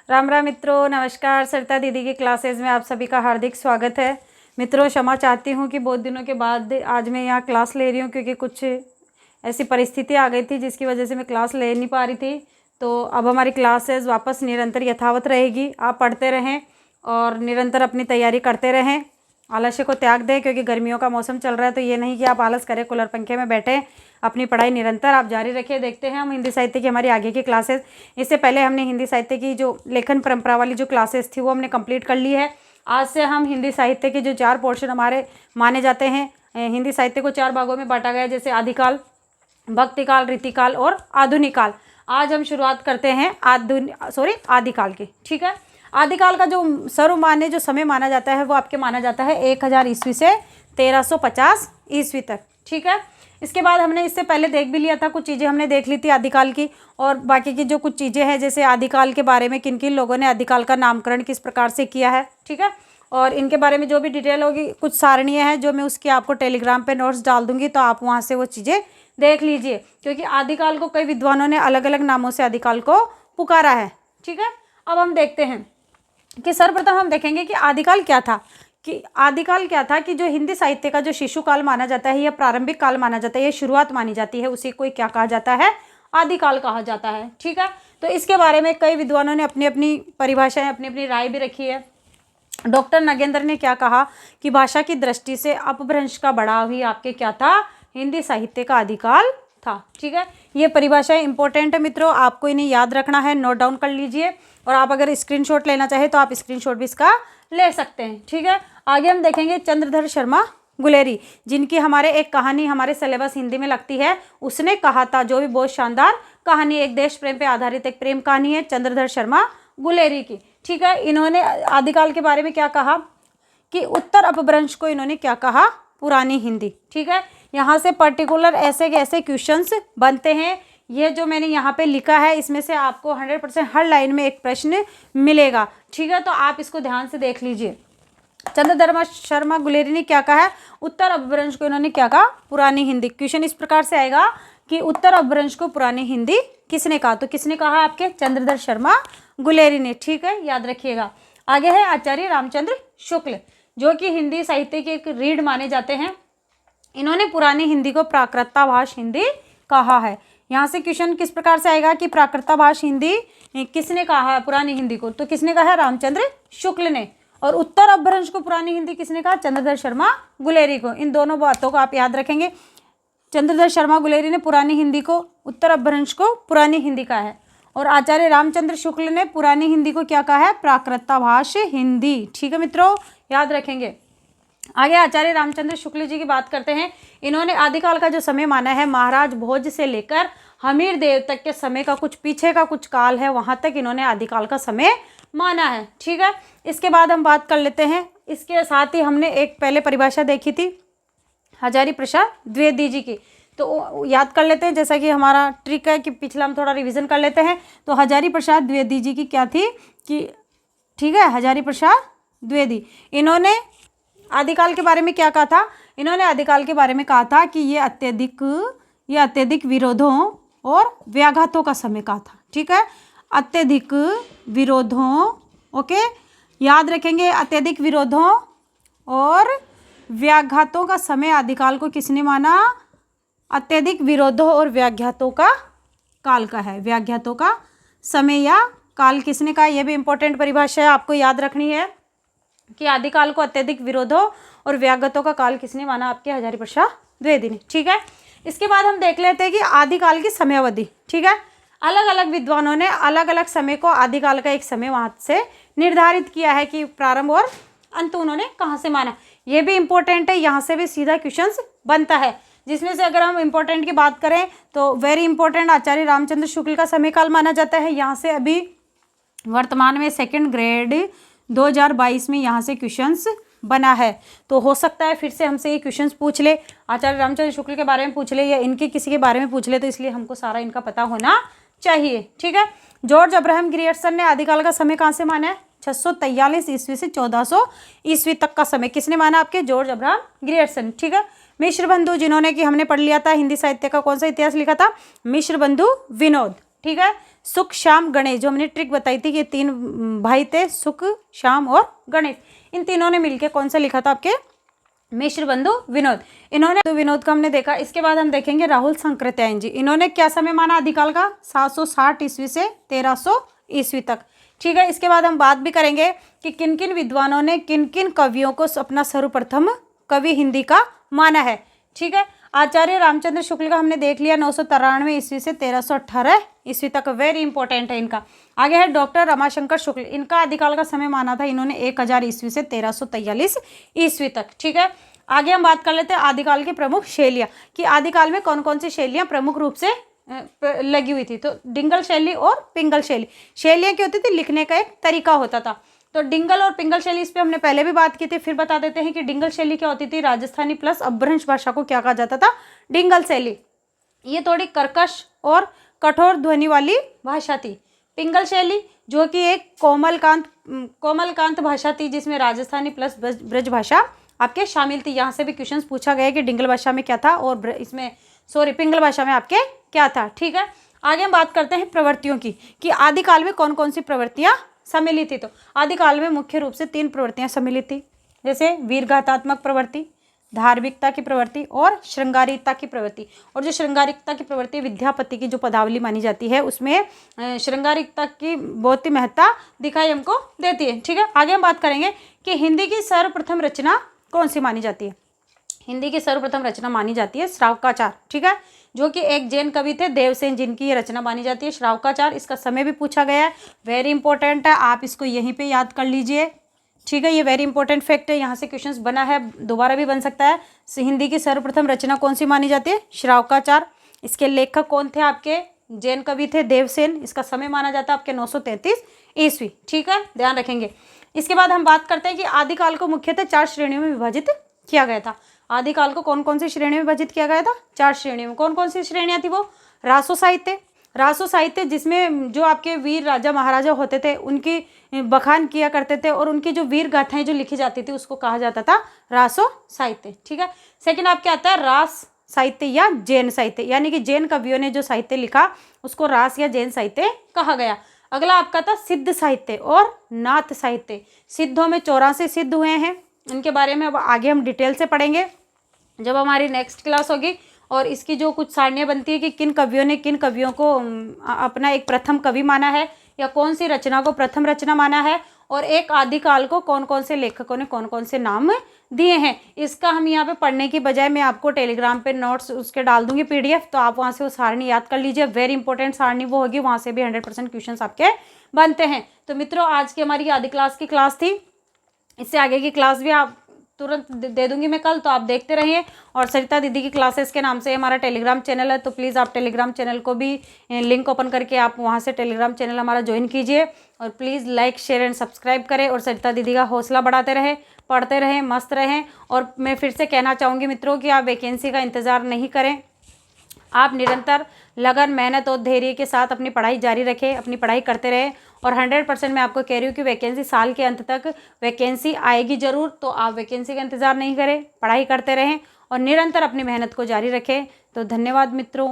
राम राम मित्रों, नमस्कार। सरिता दीदी की क्लासेस में आप सभी का हार्दिक स्वागत है। मित्रों, क्षमा चाहती हूँ कि बहुत दिनों के बाद आज मैं यहाँ क्लास ले रही हूँ, क्योंकि कुछ ऐसी परिस्थिति आ गई थी जिसकी वजह से मैं क्लास ले नहीं पा रही थी। तो अब हमारी क्लासेस वापस निरंतर यथावत रहेगी। आप पढ़ते रहें और निरंतर अपनी तैयारी करते रहें। आलस्य को त्याग दें, क्योंकि गर्मियों का मौसम चल रहा है। तो ये नहीं कि आप आलस करें, कूलर पंखे में बैठें। अपनी पढ़ाई निरंतर आप जारी रखिए। देखते हैं हम हिंदी साहित्य की हमारी आगे की क्लासेस। इससे पहले हमने हिंदी साहित्य की जो लेखन परंपरा वाली जो क्लासेस थी वो हमने कंप्लीट कर ली है। आज से हम हिंदी साहित्य के जो 4 पोर्शन हमारे माने जाते हैं, हिंदी साहित्य को 4 भागों में बांटा गया, जैसे आदिकाल, भक्तिकाल, रीतिकाल और आधुनिक काल। आज हम शुरुआत करते हैं आदिकाल की। ठीक है। आदिकाल का जो सर्वमान्य जो समय माना जाता है वो आपके माना जाता है 1000 ईस्वी से 1350 ईस्वी तक। ठीक है। इसके बाद हमने इससे पहले देख भी लिया था, कुछ चीज़ें हमने देख ली थी आदिकाल की, और बाकी की जो कुछ चीज़ें हैं, जैसे आदिकाल के बारे में किन किन लोगों ने आदिकाल का नामकरण किस प्रकार से किया है। ठीक है। और इनके बारे में जो भी डिटेल होगी, कुछ सारणियाँ हैं जो मैं उसकी आपको टेलीग्राम पे नोट्स डाल दूंगी, तो आप वहाँ से वो चीज़ें देख लीजिए, क्योंकि आदिकाल को कई विद्वानों ने अलग अलग नामों से आदिकाल को पुकारा है। ठीक है। अब हम देखते हैं कि सर्वप्रथम हम देखेंगे कि आदिकाल क्या था। कि जो हिंदी साहित्य का जो शिशु काल माना जाता है या प्रारंभिक काल माना जाता है, ये शुरुआत मानी जाती है, उसी को क्या कहा जाता है, आदिकाल कहा जाता है। ठीक है। तो इसके बारे में कई विद्वानों ने अपनी अपनी परिभाषाएं, अपनी अपनी राय भी रखी है। डॉक्टर नगेंद्र ने क्या कहा कि भाषा की दृष्टि से अपभ्रंश का बढ़ाव ही आपके क्या था, हिंदी साहित्य का आदिकाल था। ठीक है। ये परिभाषाएं इंपॉर्टेंट है मित्रों, आपको इन्हें याद रखना है, नोट डाउन कर लीजिए। और आप अगर स्क्रीनशॉट लेना चाहे तो आप स्क्रीनशॉट भी इसका ले सकते हैं। ठीक है। आगे हम देखेंगे चंद्रधर शर्मा गुलेरी, जिनकी हमारे एक कहानी हमारे सिलेबस हिंदी में लगती है। उसने कहा था, जो भी बहुत शानदार कहानी, एक देश प्रेम पे आधारित एक प्रेम कहानी है चंद्रधर शर्मा गुलेरी की। ठीक है। इन्होंने आदिकाल के बारे में क्या कहा कि उत्तर अपभ्रंश को इन्होंने क्या कहा, पुरानी हिंदी। ठीक है। यहाँ से पर्टिकुलर ऐसे ऐसे क्वेश्चंस बनते हैं। ये जो मैंने यहाँ पे लिखा है, इसमें से आपको 100% हर लाइन में एक प्रश्न मिलेगा। ठीक है। तो आप इसको ध्यान से देख लीजिए। चंद्रधर शर्मा गुलेरी ने क्या कहा है, उत्तर अपभ्रंश को इन्होंने क्या कहा, पुरानी हिंदी। क्वेश्चन इस प्रकार से आएगा कि उत्तर अपभ्रंश को पुरानी हिंदी किसने कहा, तो किसने कहा, आपके चंद्रधर शर्मा गुलेरी ने। ठीक है, याद रखिएगा। आगे है आचार्य रामचंद्र शुक्ल, जो कि हिंदी साहित्य के एक रीढ़ माने जाते हैं। इन्होंने पुरानी हिंदी को प्राकृतभाष हिंदी कहा है। यहाँ से क्वेश्चन किस प्रकार से आएगा कि प्राकृतभाष हिंदी किसने कहा है पुरानी हिंदी को, तो किसने कहा है, रामचंद्र शुक्ल ने। और उत्तर अपभ्रंश को पुरानी हिंदी किसने कहा, चंद्रधर शर्मा गुलेरी को। इन दोनों बातों को आप याद रखेंगे। चंद्रधर शर्मा गुलेरी ने पुरानी हिंदी को, उत्तर अपभ्रंश को पुरानी हिंदी कहा है, और आचार्य रामचंद्र शुक्ल ने पुरानी हिंदी को क्या कहा है, प्राकृतभाष हिंदी। ठीक है मित्रों, याद रखेंगे। आगे आचार्य रामचंद्र शुक्ल जी की बात करते हैं। इन्होंने आदिकाल का जो समय माना है, महाराज भोज से लेकर हमीर देव तक के समय का कुछ पीछे का कुछ काल है, वहां तक इन्होंने आदिकाल का समय माना है। ठीक है। इसके बाद हम बात कर लेते हैं, इसके साथ ही हमने एक पहले परिभाषा देखी थी हजारी प्रसाद द्विवेदी जी की, तो याद कर लेते हैं। जैसा कि हमारा ट्रिक है कि पिछला हम थोड़ा रिवीजन कर लेते हैं। तो हजारी प्रसाद द्विवेदी जी की क्या थी कि, ठीक है, हजारी प्रसाद द्विवेदी, इन्होंने आदिकाल के बारे में क्या कहा था, इन्होंने आदिकाल के बारे में कहा था कि ये अत्यधिक विरोधों और व्याघातों का समय कहा था। ठीक है, अत्यधिक विरोधों, ओके, याद रखेंगे, अत्यधिक विरोधों और व्याघातों का समय आदिकाल को किसने माना, अत्यधिक विरोधों और व्याघातों का काल का है। व्याघातों का समय या काल किसने कहा, यह भी इंपॉर्टेंट परिभाषा है, आपको याद रखनी है कि आदिकाल को अत्यधिक विरोधों और व्याघातों का काल किसने माना, आपके हजारी प्रसाद द्विवेदी ने। ठीक है। इसके बाद हम देख लेते हैं कि आदिकाल की समयावधि। ठीक है, अलग अलग विद्वानों ने अलग अलग समय को आदिकाल का एक समय वहां से निर्धारित किया है कि प्रारंभ और अंत उन्होंने कहाँ से माना। ये भी इंपॉर्टेंट है, यहाँ से भी सीधा क्वेश्चन बनता है, जिसमें से अगर हम इंपॉर्टेंट की बात करें तो वेरी इंपॉर्टेंट आचार्य रामचंद्र शुक्ल का समय काल माना जाता है। यहाँ से अभी वर्तमान में 2nd ग्रेड 2022 में यहाँ से क्वेश्चंस बना है, तो हो सकता है फिर से हमसे ये क्वेश्चंस पूछ ले, आचार्य रामचंद्र शुक्ल के बारे में पूछ ले या इनके किसी के बारे में पूछ ले, तो इसलिए हमको सारा इनका पता होना चाहिए। ठीक है। जॉर्ज अब्राहम ग्रियर्सन ने आदिकाल का समय कहाँ से माना है, 643 ईस्वी से 1400 ईस्वी तक का समय किसने माना, आपके जॉर्ज अब्राहम ग्रियर्सन। ठीक है। मिश्र बंधु, जिन्होंने कि हमने पढ़ लिया था हिंदी साहित्य का कौन सा इतिहास लिखा था, मिश्र बंधु विनोद। ठीक है। सुख, शाम, गणेश। जो हमने ट्रिक बताई थी कि 3 भाई थे, सुख, शाम और गणेश। इन तीनों ने मिलकर कौन सा लिखा था आपके, मिश्र बंधु विनोद। इन्होंने तो विनोद का हमने देखा। इसके बाद हम देखेंगे राहुल सांकृत्यायन जी। इन्होंने क्या समय माना आदिकाल का, 760 ईस्वी से 1300 ईस्वी तक। ठीक है, इसके बाद हम बात भी करेंगे कि किन किन विद्वानों ने किन किन कवियों को अपना सर्वप्रथम कवि हिंदी का माना है। ठीक है, आचार्य रामचंद्र शुक्ल का हमने देख लिया, 993 ईस्वी से 1318 ईस्वी तक, वेरी इंपॉर्टेंट है इनका। आगे है डॉक्टर रमाशंकर शुक्ल। इनका आदिकाल का समय माना था इन्होंने 1000 ईस्वी से 1343 ईस्वी तक। ठीक है, आगे हम बात कर लेते हैं आदिकाल की प्रमुख शैलियाँ, कि आदिकाल में कौन कौन सी शैलियाँ प्रमुख रूप से लगी हुई थी। तो डिंगल शैली और पिंगल शैली। शैलियाँ क्या होती थी, लिखने का एक तरीका होता था। तो डिंगल और पिंगल शैली, इस पे हमने पहले भी बात की थी, फिर बता देते हैं कि डिंगल शैली क्या होती थी। राजस्थानी प्लस अपभ्रंश भाषा को क्या कहा जाता था, डिंगल शैली। ये थोड़ी कर्कश और कठोर ध्वनि वाली भाषा थी। पिंगल शैली जो कि एक कोमलकांत भाषा थी, जिसमें राजस्थानी प्लस ब्रज भाषा आपके शामिल थी। यहाँ से भी क्वेश्चंस पूछा गया है कि डिंगल भाषा में क्या था और इसमें पिंगल भाषा में आपके क्या था। ठीक है, आगे हम बात करते हैं प्रवृत्तियों की, कि आदिकाल में कौन कौन सी प्रवृत्तियां सम्मिलित थी। तो आदिकाल में मुख्य रूप से 3 प्रवृत्तियां सम्मिलित थी, जैसे वीरगाथात्मक प्रवृत्ति, धार्मिकता की प्रवृत्ति और श्रृंगारिकता की प्रवृत्ति। और जो श्रृंगारिकता की प्रवृत्ति विद्यापति की जो पदावली मानी जाती है, उसमें श्रृंगारिकता की बहुत ही महत्ता दिखाई हमको देती है। ठीक है, आगे हम बात करेंगे कि हिंदी की सर्वप्रथम रचना कौन सी मानी जाती है। हिंदी की सर्वप्रथम रचना मानी जाती है श्रावकाचार। ठीक है, जो कि एक जैन कवि थे देवसेन, जिनकी ये रचना मानी जाती है श्रावकाचार। इसका समय भी पूछा गया है, वेरी इंपॉर्टेंट है, आप इसको यहीं पे याद कर लीजिए। ठीक है, ये वेरी इंपॉर्टेंट फैक्ट है, यहाँ से क्वेश्चंस बना है, दोबारा भी बन सकता है। हिंदी की सर्वप्रथम रचना कौन सी मानी जाती है, श्रावकाचार। इसके लेखक कौन थे, आपके जैन कवि थे देवसेन। इसका समय माना जाता है आपके 933 ईस्वी। ठीक है, ध्यान रखेंगे। इसके बाद हम बात करते हैं कि आदिकाल को मुख्यतः 4 श्रेणियों में विभाजित किया गया था। आदिकाल को कौन कौन सी श्रेणियों में विभाजित किया गया था, 4 श्रेणियों में। कौन कौन सी श्रेणियां थी वो, रासो साहित्य। रासो साहित्य जिसमें जो आपके वीर राजा महाराजा होते थे उनकी बखान किया करते थे, और उनकी जो वीर गाथाएं जो लिखी जाती थी उसको कहा जाता था रासो साहित्य। ठीक है, सेकंड आपके आता है रास साहित्य या जैन साहित्य, यानी कि जैन कवियों ने जो साहित्य लिखा उसको रास या जैन साहित्य कहा गया। अगला आपका था सिद्ध साहित्य और नाथ साहित्य। सिद्धों में 84 सिद्ध हुए हैं, इनके बारे में अब आगे हम डिटेल से पढ़ेंगे जब हमारी नेक्स्ट क्लास होगी। और इसकी जो कुछ सारणियाँ बनती है कि किन कवियों ने किन कवियों को अपना एक प्रथम कवि माना है, या कौन सी रचना को प्रथम रचना माना है, और एक आदिकाल को कौन कौन से लेखकों ने कौन कौन से नाम दिए हैं। इसका हम यहाँ पे पढ़ने की बजाय मैं आपको टेलीग्राम पे नोट्स उसके डाल दूंगी PDF, तो आप वहाँ से वो सारणी याद कर लीजिए। वेरी इंपॉर्टेंट सारणी वो होगी, वहाँ से भी 100% क्वेश्चन आपके बनते हैं। तो मित्रों, आज की हमारी आदि क्लास की क्लास थी, इससे आगे की क्लास भी आप तुरंत दे दूंगी मैं कल, तो आप देखते रहिए। और सरिता दीदी की क्लासेस के नाम से हमारा टेलीग्राम चैनल है, तो प्लीज़ आप टेलीग्राम चैनल को भी लिंक ओपन करके आप वहां से टेलीग्राम चैनल हमारा ज्वाइन कीजिए। और please like share and subscribe करें, और सरिता दीदी का हौसला बढ़ाते रहें, पढ़ते रहें, मस्त रहें। और मैं फिर से कहना चाहूँगी मित्रों कि आप वैकेंसी का इंतज़ार नहीं करें, आप निरंतर लगन, मेहनत और धैर्य के साथ अपनी पढ़ाई जारी रखें, अपनी पढ़ाई करते रहें। और 100% मैं आपको कह रही हूँ कि वैकेंसी साल के अंत तक वैकेंसी आएगी ज़रूर, तो आप वैकेंसी का इंतज़ार नहीं करें, पढ़ाई करते रहें और निरंतर अपनी मेहनत को जारी रखें। तो धन्यवाद मित्रों।